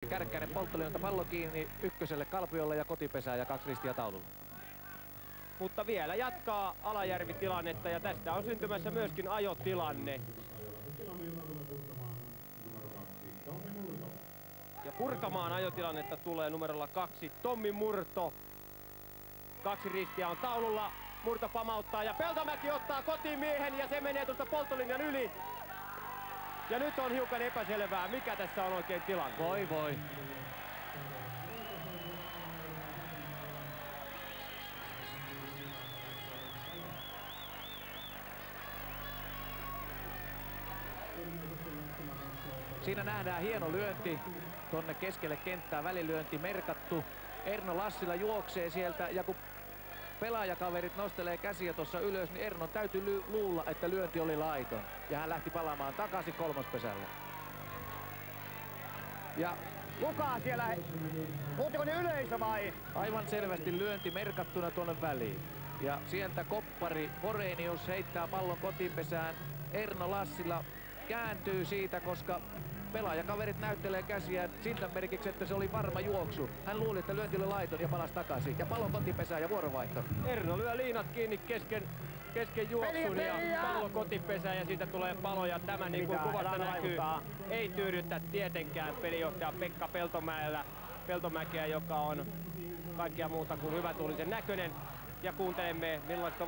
Kärkkäinen polttolijonta pallo kiinni ykköselle Kalpiolle ja kotipesään ja 2 ristiä taululle. Mutta vielä jatkaa Alajärvi tilannetta ja tästä on syntymässä myöskin ajotilanne. Ja purkamaan ajotilannetta tulee numerolla 2 Tommi Murto. 2 ristiä on taululla. Murto pamauttaa ja Peltomäki ottaa kotiin miehen ja se menee tuosta polttolinjan yli. Ja nyt on hiukan epäselvää, mikä tässä on oikein tilanne. Voi voi. Siinä nähdään hieno lyönti tonne keskelle kenttää, välilyönti merkattu. Erno Lassila juoksee sieltä ja kun pelaajakaverit nostelee käsiä tuossa ylös, niin Ernon täytyy luulla, että lyönti oli laiton. Ja hän lähti palaamaan takaisin kolmospesälle. Ja kuka siellä? Puhutteko ne yleisö vai? Aivan selvästi lyönti merkattuna tuonne väliin. Ja sieltä koppari Vorenius heittää pallon kotipesään. Erno Lassila kääntyy siitä, koska pelaajakaverit näyttelee käsiään siltä merkiksi, että se oli varma juoksu. Hän luuli, että lyönti oli laiton ja palasi takaisin. Ja pallon kotipesään ja vuorovaihto. Erno lyö liinat kiinni kesken juoksun ja pallo kotipesään ja siitä tulee palo. Ja tämä niin kuin kuvasta näkyy, ei tyydytä tietenkään pelijohtaja Pekka Peltomäkeä, joka on kaikkea muuta kuin hyvätuulisen näköinen. Ja kuuntelemme millaista